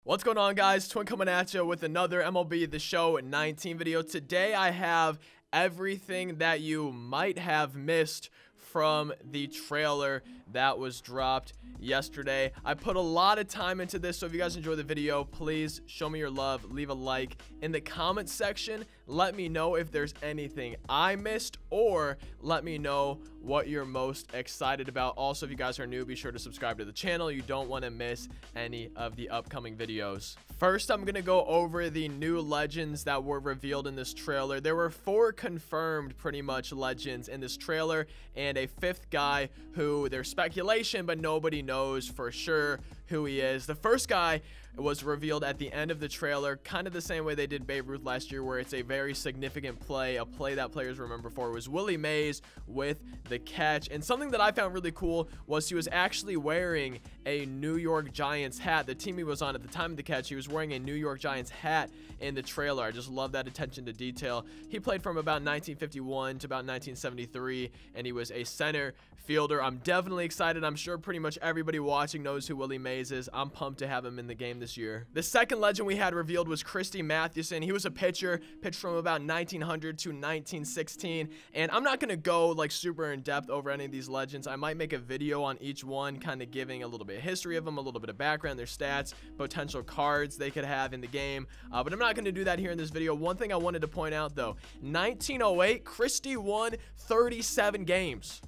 What's going on, guys? Twin coming at you with another MLB The Show 19 video. Today I have everything that you might have missed from the trailer that was dropped yesterday. I put a lot of time into this, so if you guys enjoy the video, please show me your love, leave a like. In the comment section, let me know if there's anything I missed, or let me know what you're most excited about. Also, if you guys are new, be sure to subscribe to the channel. You don't want to miss any of the upcoming videos. First, I'm gonna go over the new legends that were revealed in this trailer. There were 4 confirmed, pretty much, legends in this trailer, and a 5th guy who there's speculation, but nobody knows for sure who he is. The first guy was revealed at the end of the trailer, kind of the same way they did Babe Ruth last year, where it's a very significant play, a play that players remember for. It was Willie Mays with the catch. And something that I found really cool was he was actually wearing a New York Giants hat. The team he was on at the time of the catch, he was wearing a New York Giants hat in the trailer. I just love that attention to detail. He played from about 1951 to about 1973, and he was a center fielder. I'm definitely excited. I'm sure pretty much everybody watching knows who Willie Mays is. I'm pumped to have him in the game this year. The second legend we had revealed was Christy Mathewson. He was a pitcher, pitched from about 1900 to 1916, and I'm not going to go like super in depth over any of these legends. I might make a video on each one, kind of giving a little bit of history of them, a little bit of background, their stats, potential cards they could have in the game, but I'm not going to do that here in this video. One thing I wanted to point out though, 1908, Christy won 37 games.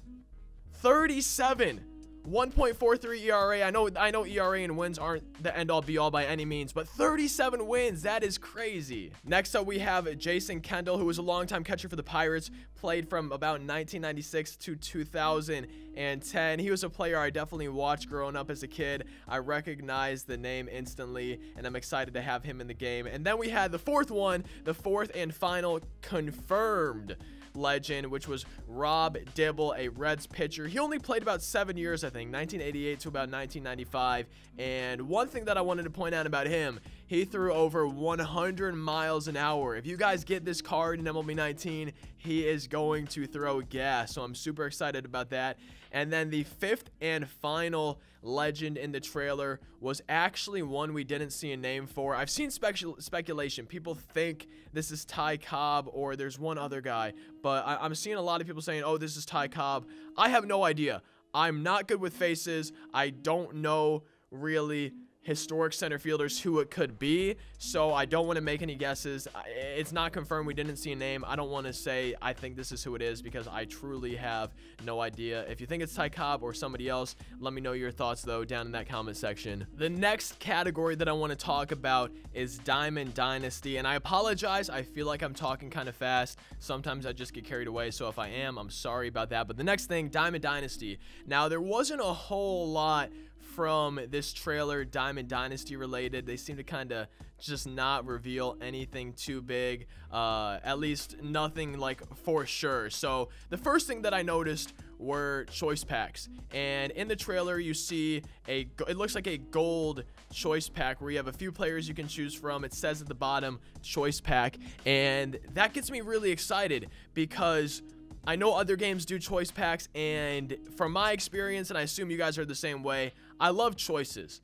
37. 1.43 ERA. I know ERA and wins aren't the end all be all by any means, but 37 wins, that is crazy. Next up, we have Jason Kendall, who was a longtime catcher for the Pirates, played from about 1996 to 2010. He was a player I definitely watched growing up as a kid. I recognized the name instantly, and I'm excited to have him in the game. And then we had the fourth one, the fourth and final confirmed legend, which was Rob Dibble, a Reds pitcher. He only played about 7 years, I think, 1988 to about 1995. And one thing that I wanted to point out about him, he threw over 100 miles an hour. If you guys get this card in MLB 19, he is going to throw gas. So I'm super excited about that. And then the 5th and final legend in the trailer was actually one we didn't see a name for. I've seen speculation. People think this is Ty Cobb or there's one other guy, but I'm seeing a lot of people saying, oh, this is Ty Cobb. I have no idea. I'm not good with faces. I don't know really historic center fielders who it could be, so I don't want to make any guesses. It's not confirmed. We didn't see a name. I don't want to say I think this is who it is because I truly have no idea. If you think it's Ty Cobb or somebody else, let me know your thoughts though down in that comment section. The next category that I want to talk about is Diamond Dynasty, and I apologize, I feel like I'm talking kind of fast. Sometimes I just get carried away, so if I am, I'm sorry about that. But the next thing, Diamond Dynasty. Now, there wasn't a whole lot from this trailer Diamond Dynasty related. They seem to kind of just not reveal anything too big, at least nothing like for sure. So the first thing that I noticed were choice packs, and in the trailer you see it looks like a gold choice pack where you have a few players you can choose from. It says at the bottom choice pack, and that gets me really excited because I know other games do choice packs, and from my experience, and I assume you guys are the same way, I love choices.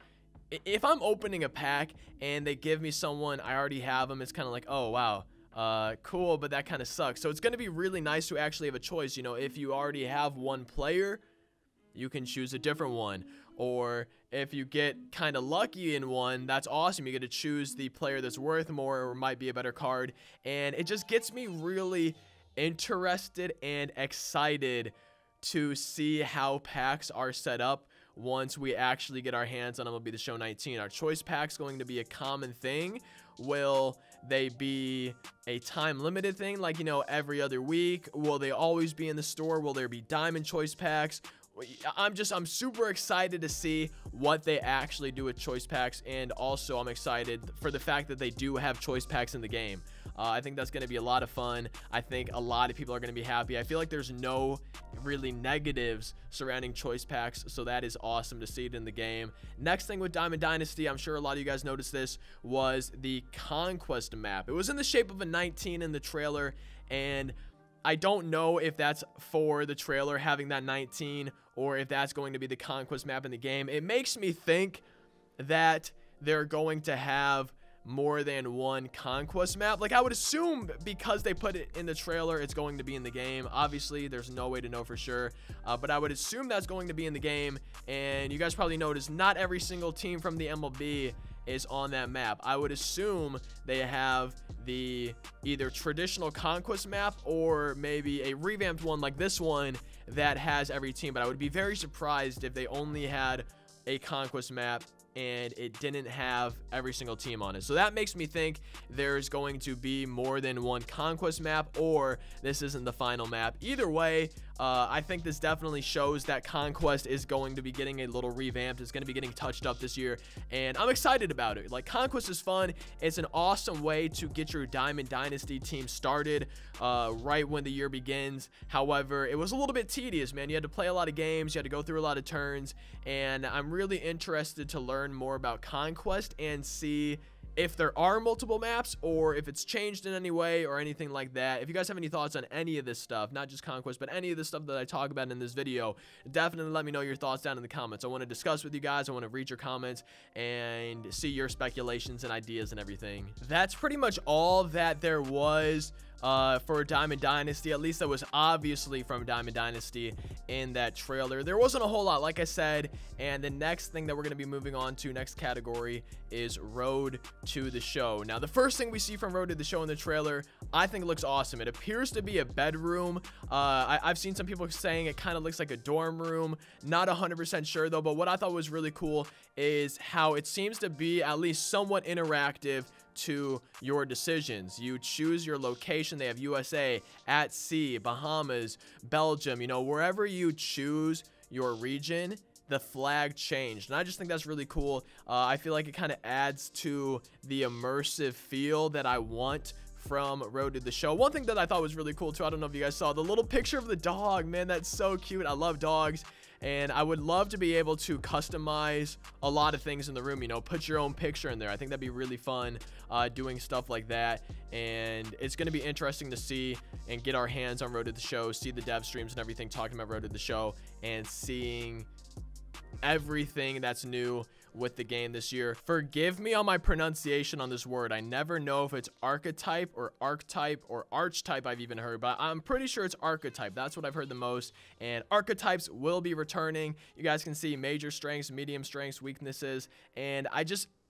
If I'm opening a pack and they give me someone, I already have them, it's kind of like, oh, wow, cool, but that kind of sucks. So it's going to be really nice to actually have a choice. You know, if you already have one player, you can choose a different one. Or if you get kind of lucky in one, that's awesome. You get to choose the player that's worth more or might be a better card. And it just gets me really interested and excited to see how packs are set up once we actually get our hands on MLB The Show 19. Are choice packs going to be a common thing? Will they be a time limited thing, like, you know, every other week? Will they always be in the store? Will there be diamond choice packs? I'm super excited to see what they actually do with choice packs, and also I'm excited for the fact that they do have choice packs in the game. I think that's going to be a lot of fun. I think a lot of people are going to be happy. I feel like there's no really negatives surrounding choice packs, so that is awesome to see it in the game. Next thing with Diamond Dynasty, I'm sure a lot of you guys noticed this, was the Conquest map. It was in the shape of a 19 in the trailer, and I don't know if that's for the trailer having that 19 or if that's going to be the Conquest map in the game. It makes me think that they're going to have more than one conquest map. Like, I would assume because they put it in the trailer, it's going to be in the game. Obviously, there's no way to know for sure, but I would assume that's going to be in the game. And you guys probably noticed not every single team from the MLB is on that map. I would assume they have the either traditional conquest map or maybe a revamped one like this one that has every team. But I would be very surprised if they only had a conquest map and it didn't have every single team on it. So that makes me think there's going to be more than one conquest map, or this isn't the final map. Either way, I think this definitely shows that Conquest is going to be getting a little revamped. It's going to be getting touched up this year, and I'm excited about it. Like, Conquest is fun. It's an awesome way to get your Diamond Dynasty team started right when the year begins. However, it was a little bit tedious, man. You had to play a lot of games. You had to go through a lot of turns, and I'm really interested to learn more about Conquest and see if there are multiple maps or if it's changed in any way or anything like that. If you guys have any thoughts on any of this stuff, not just Conquest, but any of the stuff that I talk about in this video, definitely let me know your thoughts down in the comments. I want to discuss with you guys. I want to read your comments and see your speculations and ideas and everything. That's pretty much all that there was for Diamond Dynasty. At least that was obviously from Diamond Dynasty in that trailer. There wasn't a whole lot, like I said, and the next thing that we're going to be moving on to, next category, is Road to the Show. Now, the first thing we see from Road to the Show in the trailer, I think it looks awesome. It appears to be a bedroom. I've seen some people saying it kind of looks like a dorm room. Not 100% sure though, but what I thought was really cool is how it seems to be at least somewhat interactive to your decisions. You choose your location. They have USA, at sea, Bahamas, Belgium, you know, wherever you choose your region, the flag changed, and I just think that's really cool. I feel like it kind of adds to the immersive feel that I want from Road to the Show. One thing that I thought was really cool too, I don't know if you guys saw the little picture of the dog, man. That's so cute. I love dogs, and I would love to be able to customize a lot of things in the room, you know, put your own picture in there. I think that'd be really fun doing stuff like that, and it's going to be interesting to see and get our hands on Road to the Show, see the dev streams and everything talking about Road to the Show, and seeing everything that's new with the game this year. Forgive me on my pronunciation on this word. I never know if it's archetype or archetype or archetype I've even heard, but I'm pretty sure it's archetype. That's what I've heard the most, and archetypes will be returning. You guys can see major strengths, medium strengths, weaknesses, and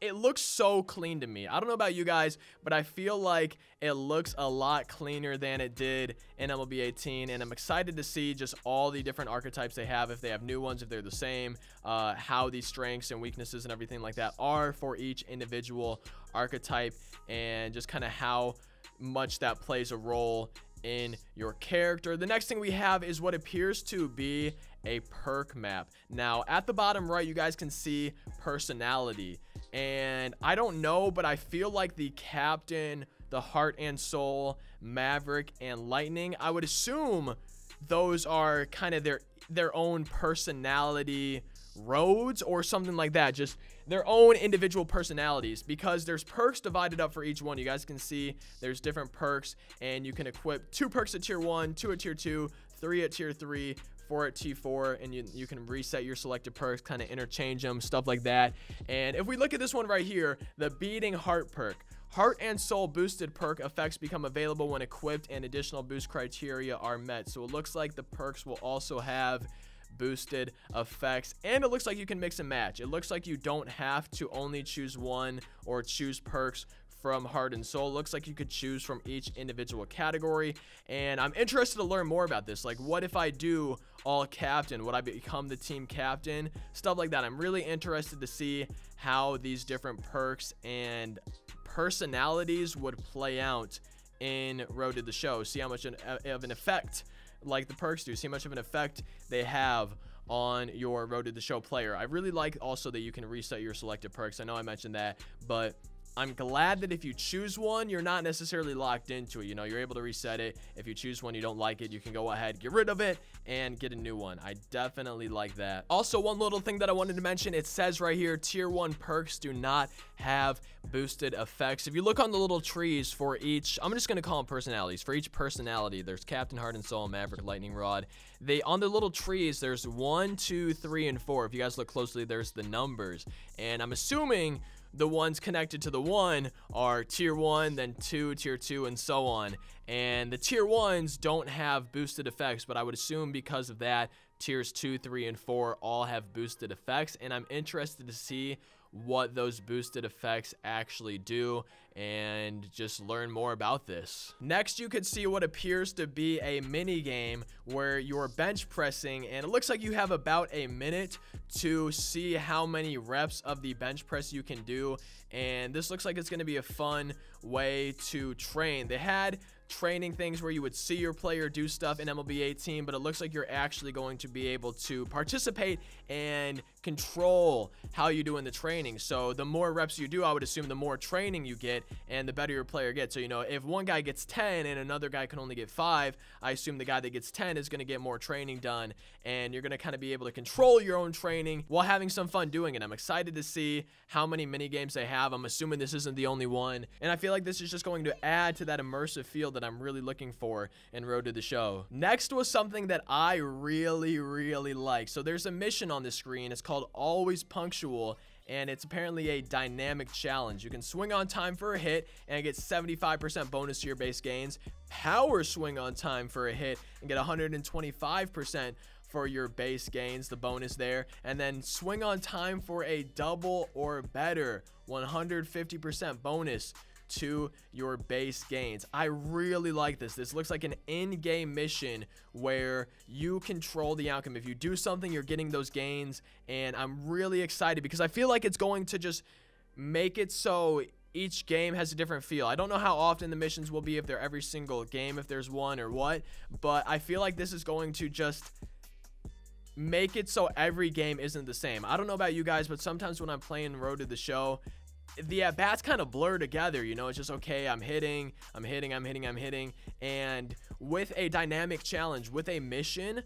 it looks so clean to me. I don't know about you guys, but I feel like it looks a lot cleaner than it did in MLB 18, and I'm excited to see just all the different archetypes they have, if they have new ones, if they're the same, how these strengths and weaknesses and everything like that are for each individual archetype, and just kind of how much that plays a role in your character. The next thing we have is what appears to be a perk map. Now, at the bottom right, you guys can see personality. And I don't know, but I feel like the Captain, the Heart and Soul, Maverick, and Lightning, I would assume those are kind of their own personality roads or something like that, just their own individual personalities, because there's perks divided up for each one. You guys can see there's different perks, and you can equip 2 perks at tier 1, 2 at tier 2, 3 at tier 3, 4 at T4, and you can reset your selected perks, kind of interchange them, stuff like that. And if we look at this one right here, the Beating Heart perk, Heart and Soul boosted perk effects become available when equipped and additional boost criteria are met. So it looks like the perks will also have boosted effects, and it looks like you can mix and match. It looks like you don't have to only choose one or choose perks from Heart and Soul. Looks like you could choose from each individual category, and I'm interested to learn more about this. Like, what if I do all captain? Would I become the team captain? Stuff like that. I'm really interested to see how these different perks and personalities would play out in Road to the Show. See how much of an effect, like the perks do, see how much of an effect they have on your Road to the Show player. I really like also that you can reset your selected perks. I know I mentioned that, but I'm glad that if you choose one, you're not necessarily locked into it. You know, you're able to reset it. If you choose one you don't like it, you can go ahead, get rid of it, and get a new one. I definitely like that. Also, one little thing that I wanted to mention, it says right here, tier 1 perks do not have boosted effects. If you look on the little trees for each, I'm just going to call them personalities. For each personality, there's Captain, Heart and Soul, Maverick, Lightning Rod. On the little trees, there's 1, 2, 3, and 4. If you guys look closely, there's the numbers. And I'm assuming the ones connected to the 1 are tier 1, then 2, tier 2, and so on. And the tier 1s don't have boosted effects, but I would assume because of that, tiers 2, 3, and 4 all have boosted effects, and I'm interested to see what those boosted effects actually do and just learn more about this. Next, you could see what appears to be a mini game where you're bench pressing, and it looks like you have about a minute to see how many reps of the bench press you can do. And this looks like it's going to be a fun way to train. They had training things where you would see your player do stuff in MLB 18, but it looks like you're actually going to be able to participate and control how you do in the training. So the more reps you do, I would assume the more training you get and the better your player gets. So, you know, if one guy gets 10 and another guy can only get 5, I assume the guy that gets 10 is going to get more training done, and you're going to kind of be able to control your own training while having some fun doing it. I'm excited to see how many mini games they have. I'm assuming this isn't the only one, and I feel like this is just going to add to that immersive feel that I'm really looking for in Road to the Show. Next was something that I really like. So there's a mission on the screen. It's called Always Punctual, and it's apparently a dynamic challenge. You can swing on time for a hit and get 75% bonus to your base gains, power swing on time for a hit and get 125% for your base gains, the bonus there, and then swing on time for a double or better, 150% bonus to your base gains. I really like this. This looks like an in-game mission where you control the outcome. If you do something, you're getting those gains, and I'm really excited because I feel like it's going to just make it so each game has a different feel. I don't know how often the missions will be, if they're every single game, if there's one or what, but I feel like this is going to just make it so every game isn't the same. I don't know about you guys, but sometimes when I'm playing Road to the Show, the at-bats kind of blur together, you know. It's just, okay, I'm hitting, and with a dynamic challenge, with a mission,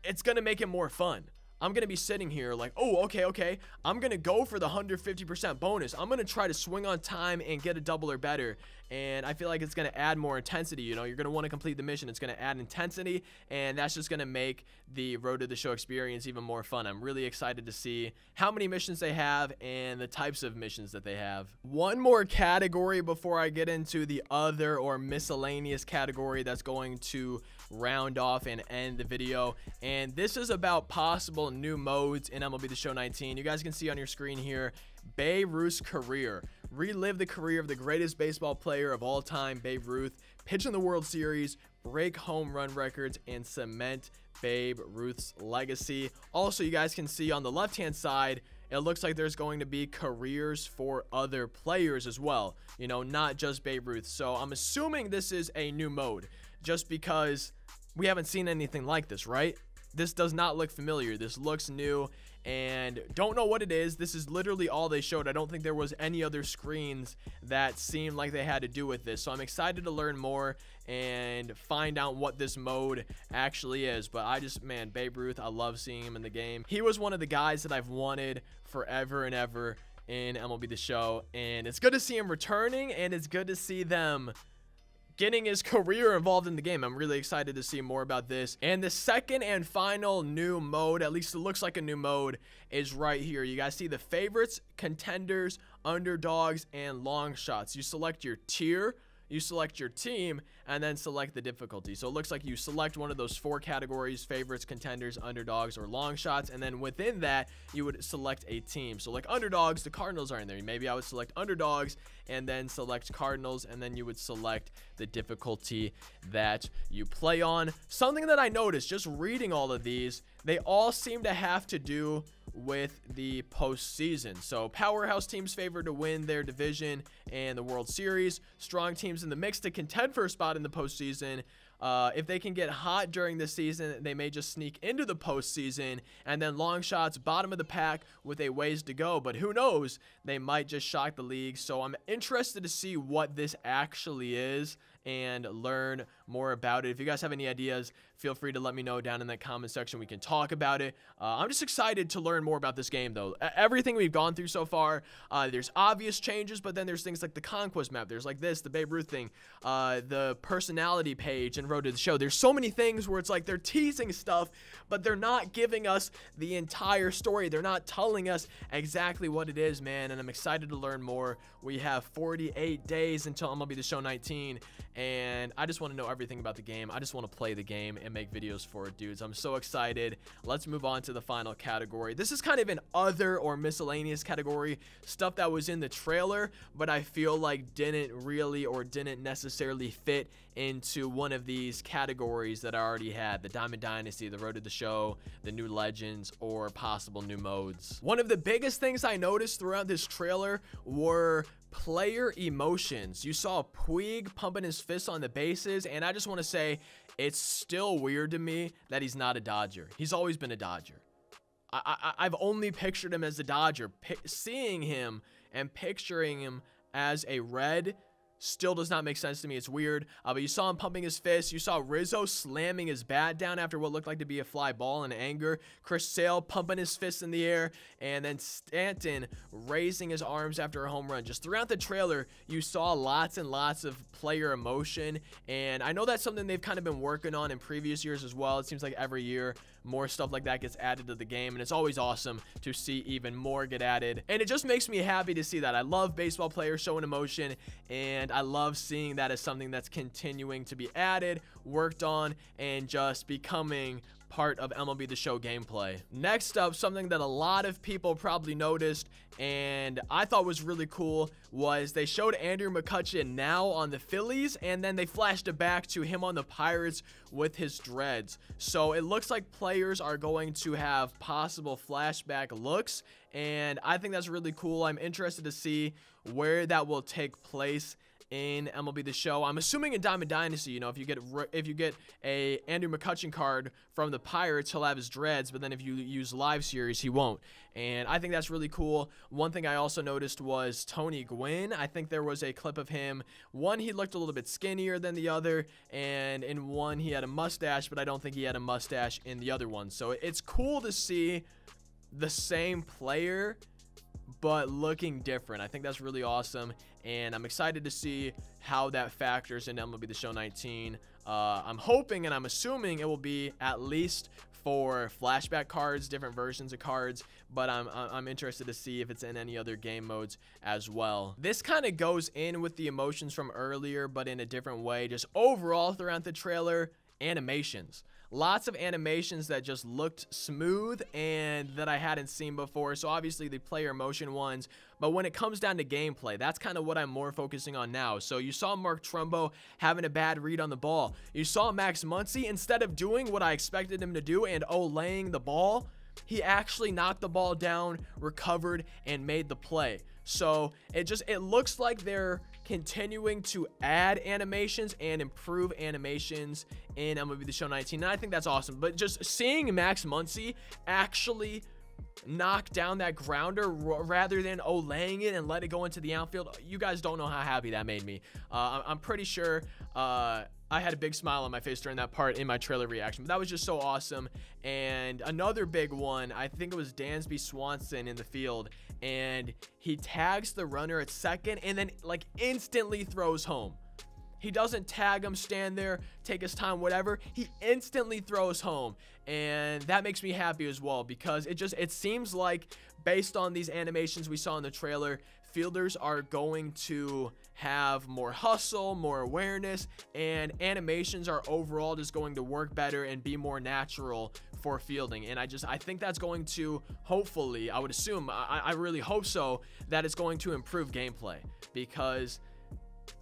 it's gonna make it more fun. I'm gonna be sitting here like, oh, okay, I'm gonna go for the 150% bonus. I'm gonna try to swing on time and get a double or better, and I feel like it's gonna add more intensity. You know, you're gonna want to complete the mission. It's gonna add intensity, and that's just gonna make the Road to the Show experience even more fun. I'm really excited to see how many missions they have and the types of missions that they have. One more category before I get into the other or miscellaneous category that's going to round off and end the video, and this is about possible new modes in MLB The Show 19. You guys can see on your screen here, Babe Ruth's career. Relive the career of the greatest baseball player of all time, Babe Ruth. Pitch in the World Series, break home run records, and cement Babe Ruth's legacy. Also, you guys can see on the left-hand side, it looks like there's going to be careers for other players as well. You know, not just Babe Ruth. So I'm assuming this is a new mode, just because we haven't seen anything like this, right? This does not look familiar. This looks new, and don't know what it is. This is literally all they showed. I don't think there was any other screens that seemed like they had to do with this. So I'm excited to learn more and find out what this mode actually is. But I just, man, Babe Ruth, I love seeing him in the game. He was one of the guys that I've wanted forever and ever in MLB The Show, and it's good to see him returning, and it's good to see them getting his career involved in the game. I'm really excited to see more about this. And the second and final new mode, at least it looks like a new mode, is right here. You guys see the favorites, contenders, underdogs, and long shots. You select your tier, you select your team, and then select the difficulty. So it looks like you select one of those 4 categories: favorites, contenders, underdogs, or long shots, and then within that you would select a team. So like underdogs, the Cardinals are in there. Maybe I would select underdogs and then select Cardinals, and then you would select the difficulty that you play on. Something that I noticed just reading all of these, they all seem to have to do with the postseason. So powerhouse teams favored to win their division and the World Series. Strong teams in the mix to contend for a spot in the postseason. If they can get hot during the season, they may just sneak into the postseason. And then long shots, bottom of the pack with a ways to go. But who knows? They might just shock the league. So I'm interested to see what this actually is and learn more about it. If you guys have any ideas, feel free to let me know down in the comment section. We can talk about it. I'm just excited to learn more about this game, though. Everything we've gone through so far, there's obvious changes, but then there's things like the conquest map. There's like this, the Babe Ruth thing, the personality page and Road to the Show. There's so many things where it's like they're teasing stuff, but they're not giving us the entire story. They're not telling us exactly what it is, man, and I'm excited to learn more. We have 48 days until MLB The Show 19, and I just want to know everything about the game. I just want to play the game and make videos for it, dudes. I'm so excited. Let's move on to the final category. This is kind of an other or miscellaneous category, stuff that was in the trailer, but I feel like didn't really or didn't necessarily fit into one of these categories that I already had: the Diamond Dynasty, the Road to the Show, the new legends, or possible new modes. One of the biggest things I noticed throughout this trailer were player emotions. You saw Puig pumping his fist on the bases, and I just want to say it's still weird to me that he's not a Dodger. He's always been a Dodger. I've only pictured him as a Dodger. Seeing him and picturing him as a Red still does not make sense to me. It's weird. But you saw him pumping his fist. You saw Rizzo slamming his bat down after what looked like to be a fly ball in anger. Chris Sale pumping his fist in the air. And then Stanton raising his arms after a home run. Just throughout the trailer, you saw lots and lots of player emotion. And I know that's something they've kind of been working on in previous years as well. It seems like every year more stuff like that gets added to the game, and it's always awesome to see even more get added, and it just makes me happy to see that. I love baseball players showing emotion, and I love seeing that as something that's continuing to be added, worked on, and just becoming part of MLB The Show gameplay. Next up, something that a lot of people probably noticed and I thought was really cool was they showed Andrew McCutchen now on the Phillies, and then they flashed it back to him on the Pirates with his dreads. So it looks like players are going to have possible flashback looks, and I think that's really cool. I'm interested to see where that will take place in MLB The Show. I'm assuming in Diamond Dynasty, you know, if you get a Andrew McCutchen card from the Pirates, he'll have his dreads, but then if you use Live Series, he won't. And I think that's really cool. One thing I also noticed was Tony Gwynn. I think there was a clip of him. One, he looked a little bit skinnier than the other, and in one, he had a mustache, but I don't think he had a mustache in the other one. So it's cool to see the same player but looking different. I think that's really awesome, and I'm excited to see how that factors in MLB The Show 19. I'm hoping and I'm assuming it will be at least for flashback cards, different versions of cards, but I'm interested to see if it's in any other game modes as well. This kind of goes in with the emotions from earlier, but in a different way. Just overall throughout the trailer, animations. Lots of animations that just looked smooth and that I hadn't seen before. So obviously the player motion ones, but when it comes down to gameplay, that's kind of what I'm more focusing on now. So you saw Mark Trumbo having a bad read on the ball. You saw Max Muncy, instead of doing what I expected him to do and laying the ball, he actually knocked the ball down, recovered, and made the play. So it looks like they're continuing to add animations and improve animations in MLB The Show 19, and I think that's awesome. But just seeing Max Muncy actually knock down that grounder rather than laying it and let it go into the outfield, you guys don't know how happy that made me. I'm pretty sure I had a big smile on my face during that part in my trailer reaction, but that was just so awesome. And another big one, I think it was Dansby Swanson in the field, and he tags the runner at second and then like instantly throws home. He doesn't tag him, stand there, take his time, whatever. He instantly throws home, and that makes me happy as well, because it seems like, based on these animations we saw in the trailer, fielders are going to have more hustle, more awareness, and animations are overall just going to work better and be more natural for fielding. And I think that's going to, hopefully, I would assume, I really hope so, that it's going to improve gameplay, because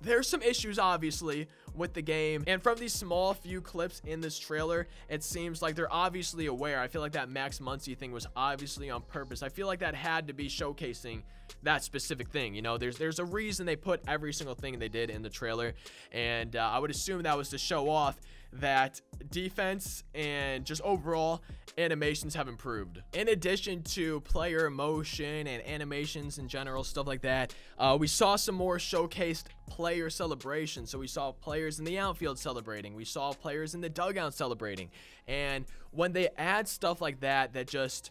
there's some issues obviously with the game, and from these small few clips in this trailer, it seems like they're obviously aware. I feel like that Max Muncy thing was obviously on purpose. I feel like that had to be showcasing that specific thing. You know, there's a reason they put every single thing they did in the trailer, and I would assume that was to show off that defense and just overall animations have improved. In addition to player emotion and animations in general, stuff like that, we saw some more showcased player celebrations. So we saw players in the outfield celebrating, we saw players in the dugout celebrating, and when they add stuff like that, that just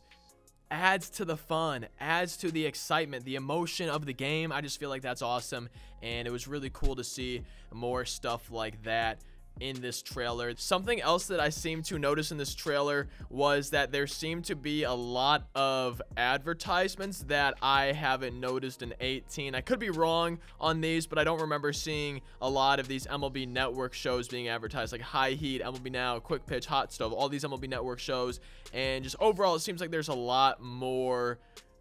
adds to the fun, adds to the excitement, the emotion of the game. I just feel like that's awesome, and it was really cool to see more stuff like that in this trailer. Something else that I seemed to notice in this trailer was that there seemed to be a lot of advertisements that I haven't noticed in 18. I could be wrong on these, but I don't remember seeing a lot of these MLB Network shows being advertised, like High Heat, MLB Now, Quick Pitch, Hot Stove, all these MLB Network shows. And just overall, it seems like there's a lot more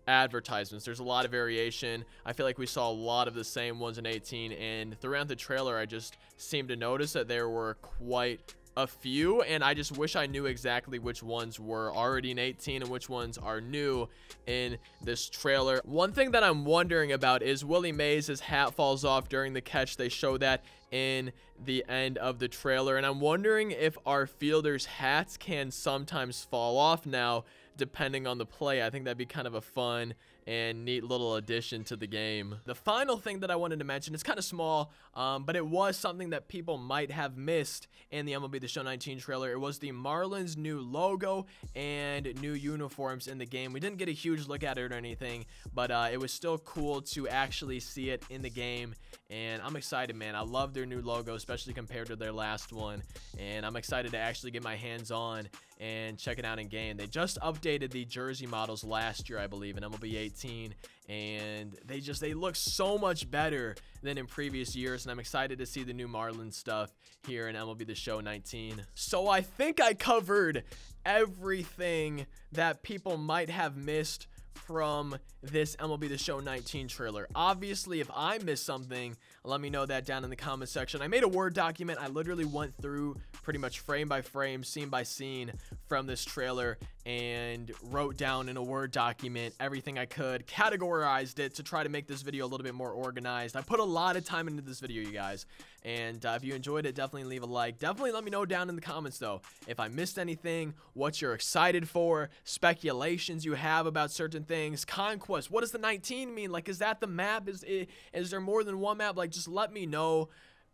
advertisements. There's a lot of variation. I feel like we saw a lot of the same ones in 18, and throughout the trailer I just seemed to notice that there were quite a few, and I just wish I knew exactly which ones were already in 18 and which ones are new in this trailer. One thing that I'm wondering about is Willie Mays' hat falls off during the catch. They show that in the end of the trailer, and I'm wondering if our fielders' hats can sometimes fall off now depending on the play. I think that'd be kind of a fun and neat little addition to the game. The final thing that I wanted to mention, it's kind of small, but it was something that people might have missed in the MLB The Show 19 trailer. It was the Marlins' new logo and new uniforms in the game. We didn't get a huge look at it or anything, but it was still cool to actually see it in the game, and I'm excited, man. I love their new logo, especially compared to their last one, and I'm excited to actually get my hands on and check it out in game. They just updated the jersey models last year, I believe, in MLB 18, and they look so much better than in previous years, and I'm excited to see the new Marlins stuff here in MLB The Show 19. So I think I covered everything that people might have missed from this MLB The Show 19 trailer. Obviously, if I missed something, let me know that down in the comment section. I made a Word document. I literally went through pretty much frame by frame, scene by scene from this trailer and wrote down in a Word document everything I could, categorized it to try to make this video a little bit more organized. I put a lot of time into this video, you guys, and if you enjoyed it, definitely leave a like. Definitely let me know down in the comments, though, if I missed anything, what you're excited for, speculations you have about certain things, conquest. What does the 19 mean? Like, is that the map? Is there more than one map? Like, just let me know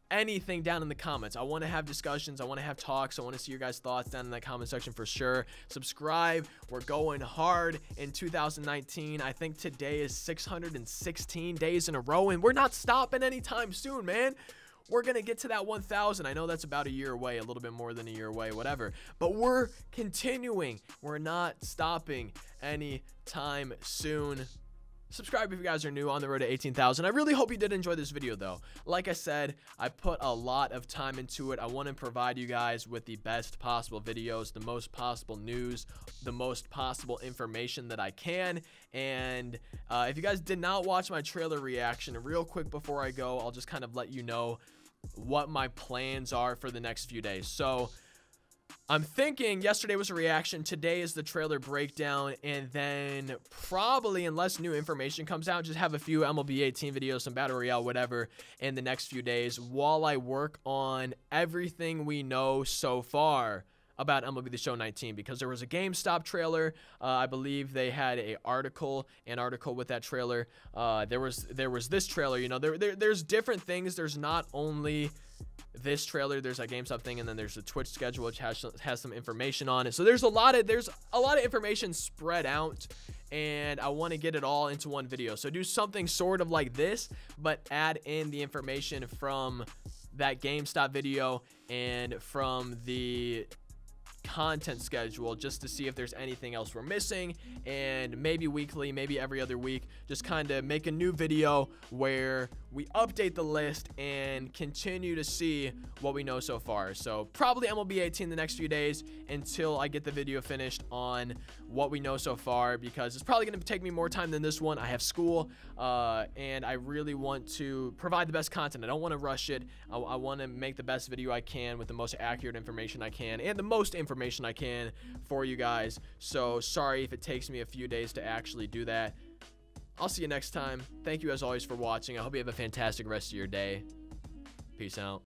anything down in the comments. I want to have discussions. I want to have talks. I want to see your guys' thoughts down in that comment section for sure. Subscribe. We're going hard in 2019. I think today is 616 days in a row, and we're not stopping anytime soon, man. We're going to get to that 1,000. I know that's about a year away, a little bit more than a year away, whatever. But we're continuing. We're not stopping anytime soon. Subscribe if you guys are new on the road to 18,000. I really hope you did enjoy this video, though. Like I said, I put a lot of time into it. I want to provide you guys with the best possible videos, the most possible news, the most possible information that I can. And if you guys did not watch my trailer reaction, real quick before I go, I'll just kind of let you know what my plans are for the next few days. So I'm thinking yesterday was a reaction, today is the trailer breakdown, and then probably, unless new information comes out, just have a few MLB 18 videos, some battle royale, whatever, in the next few days while I work on everything we know so far about MLB The Show 19, because there was a GameStop trailer. I believe they had an article with that trailer. There was this trailer. You know, there's different things. There's not only this trailer, there's a GameStop thing, and then there's a Twitch schedule which has some information on it. So there's a lot of information spread out, and I want to get it all into one video. So do something sort of like this, but add in the information from that GameStop video and from the content schedule, just to see if there's anything else we're missing, and maybe weekly, maybe every other week, just kind of make a new video where we update the list and continue to see what we know so far. So probably MLB 18 the next few days until I get the video finished on what we know so far, because it's probably going to take me more time than this one. I have school, and I really want to provide the best content. I don't want to rush it. I want to make the best video I can with the most accurate information I can and the most information I can for you guys. So sorry if it takes me a few days to actually do that. I'll see you next time. Thank you as always for watching. I hope you have a fantastic rest of your day. Peace out.